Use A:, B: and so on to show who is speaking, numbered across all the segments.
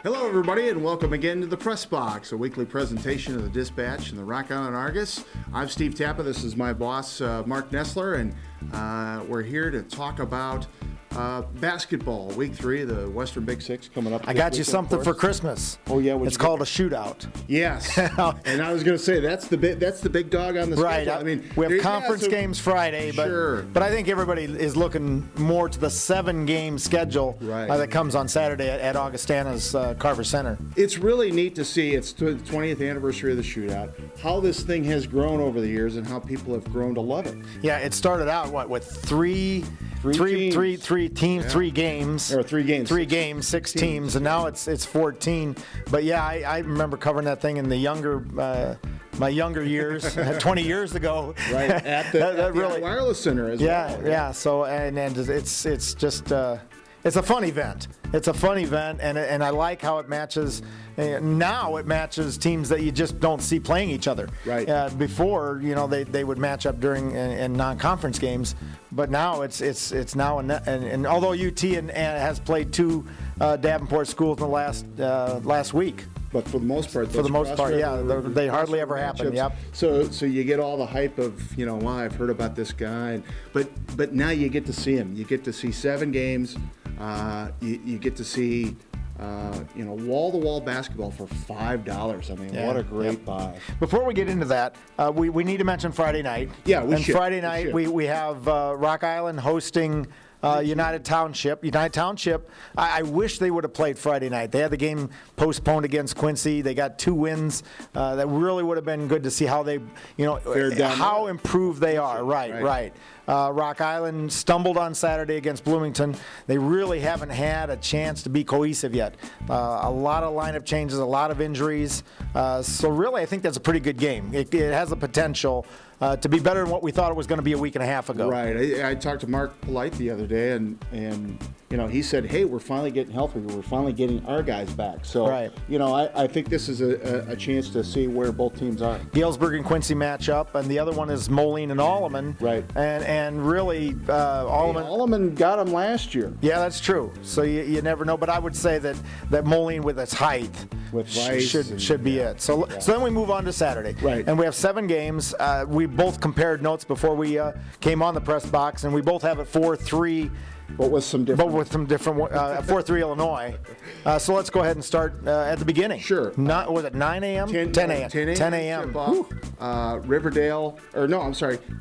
A: Hello, everybody, and welcome again to the Press Box, a weekly presentation of the Dispatch and the Rock Island Argus. I'm Steve Tappa. This is my boss, Marc Nesseler, and we're here to talk about basketball. Week 3 of the Western Big Six coming up.
B: I got you something for Christmas.
A: Oh yeah,
B: it's called a shootout.
A: Yes, and I was going to say that's the big dog on the
B: right.
A: schedule. I mean,
B: we have conference games Friday, but I think everybody is looking more to the 7-game schedule that comes on Saturday at Augustana's Carver Center.
A: It's really neat to see. It's the 20th anniversary of the Shootout. How this thing has grown over the years and how people have grown to love it.
B: Yeah, it started out with three teams, 3 games.
A: Or 3 games.
B: 3 games, 6 teams, and now it's 14. But yeah, I remember covering that thing in the my younger years, 20 years ago.
A: Right, at the Wireless Center as well.
B: Yeah. So and it's just it's a fun event. It's a fun event, and I like how it matches. Now it matches teams that you just don't see playing each other.
A: Right.
B: Before, they would match up during in non-conference games, but now it's now and although UT has played 2 Davenport schools in the last week.
A: But for the most part,
B: they hardly ever happen. Yep.
A: So you get all the hype of I've heard about this guy, but now you get to see him. You get to see 7 games. You get to see wall-to-wall basketball for $5. I mean, what a great buy.
B: Before we get into that, we need to mention Friday night.
A: Yeah, we should.
B: Friday night we have Rock Island hosting United Township. I wish they would have played Friday night. They had the game postponed against Quincy. They got 2 wins. That really would have been good to see how they, how improved they are. Right. Rock Island stumbled on Saturday against Bloomington. They really haven't had a chance to be cohesive yet. A lot of lineup changes, a lot of injuries. So really, I think that's a pretty good game. It has the potential to be better than what we thought it was going to be a week and a half ago.
A: Right. I talked to Marc Polite the other day, and he said, hey, we're finally getting healthy. We're finally getting our guys back. So, I think this is a chance to see where both teams are.
B: Galesburg and Quincy match up, and the other one is Moline and Alleman.
A: Right.
B: And really,
A: Alleman got them last year.
B: Yeah, that's true. So you never know. But I would say that Moline with its height should be it. So then we move on to Saturday.
A: Right.
B: And we have 7 games. We both compared notes before we came on the press box, and we both have it 4-3.
A: But with some different
B: 4-3 Illinois. So let's go ahead and start at the beginning.
A: Sure.
B: Was it 9 a.m.? 10 a.m.
A: 10 a.m.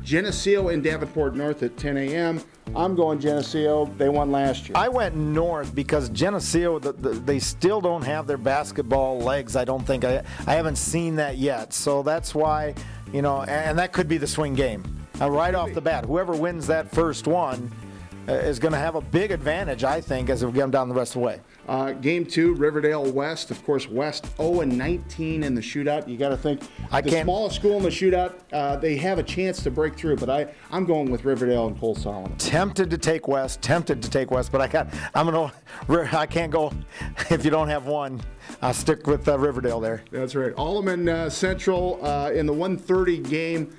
A: Geneseo and Davenport North at 10 a.m. I'm going Geneseo. They won last year.
B: I went north because Geneseo, they still don't have their basketball legs. I don't think. I haven't seen that yet. So that's why, and that could be the swing game. Right off the bat, whoever wins that first one is going to have a big advantage, I think, as we get them down the rest of the way.
A: Game 2, Riverdale West. Of course, West 0-19 in the shootout. You got to think the smallest school in the shootout, they have a chance to break through. But I'm going with Riverdale and Cole Solomon.
B: Tempted to take West, but I can't go if you don't have one. I'll stick with Riverdale there.
A: That's right. Alleman Central in the 1:30 game.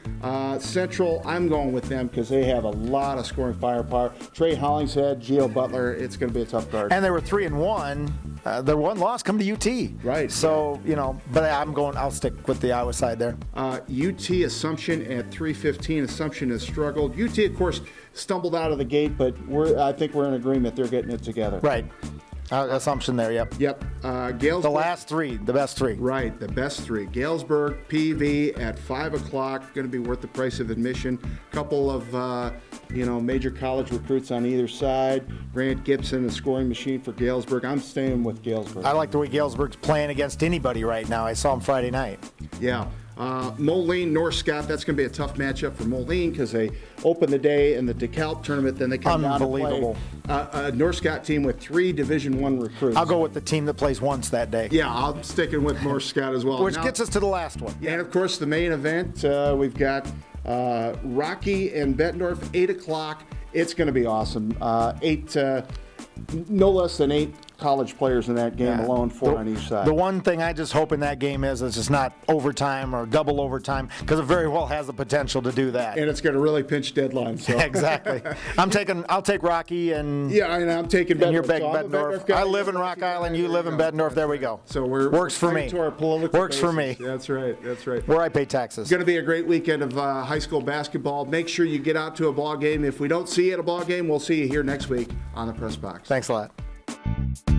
A: Central, I'm going with them because they have a lot of scoring firepower. Trey Hollingshead, Gio Butler. It's going to be a tough guard.
B: And they were 3-1. Their one loss come to UT.
A: Right.
B: So but I'll stick with the Iowa side there.
A: UT Assumption at 3:15. Assumption has struggled. UT, of course, stumbled out of the gate, but I think we're in agreement. They're getting it together.
B: Right. Assumption there, yep.
A: Galesburg.
B: The best 3.
A: Right, the best 3. Galesburg, PV at 5 o'clock. Going to be worth the price of admission. Couple of, major college recruits on either side. Grant Gibson, a scoring machine for Galesburg. I'm staying with Galesburg.
B: I like the way Galesburg's playing against anybody right now. I saw him Friday night.
A: Yeah. Moline, North Scott, that's going to be a tough matchup for Moline because they open the day in the DeKalb tournament, then they come down to play a North Scott team with 3 Division I recruits.
B: I'll go with the team that plays once that day.
A: Yeah, I'm sticking with North Scott as well.
B: Which gets us to the last one.
A: And, of course, the main event, we've got Rocky and Bettendorf, 8 o'clock. It's going to be awesome. No less than 8 college players in that game alone, 4 on each side.
B: The one thing I just hope in that game is it's just not overtime or double overtime, because it very well has the potential to do that.
A: And it's got a really pinch deadline. So.
B: Exactly. I'll take Rocky and
A: I'm taking Bettendorf.
B: and you're big
A: So
B: Bettendorf. I live in Rock Island. You live in Bettendorf. There we go.
A: So
B: works for me.
A: To our political
B: Works for me.
A: That's right. That's right.
B: Where I pay taxes.
A: It's going to be a great weekend of high school basketball. Make sure you get out to a ball game. If we don't see you at a ball game, we'll see you here next week on the Press Box.
B: Thanks a lot.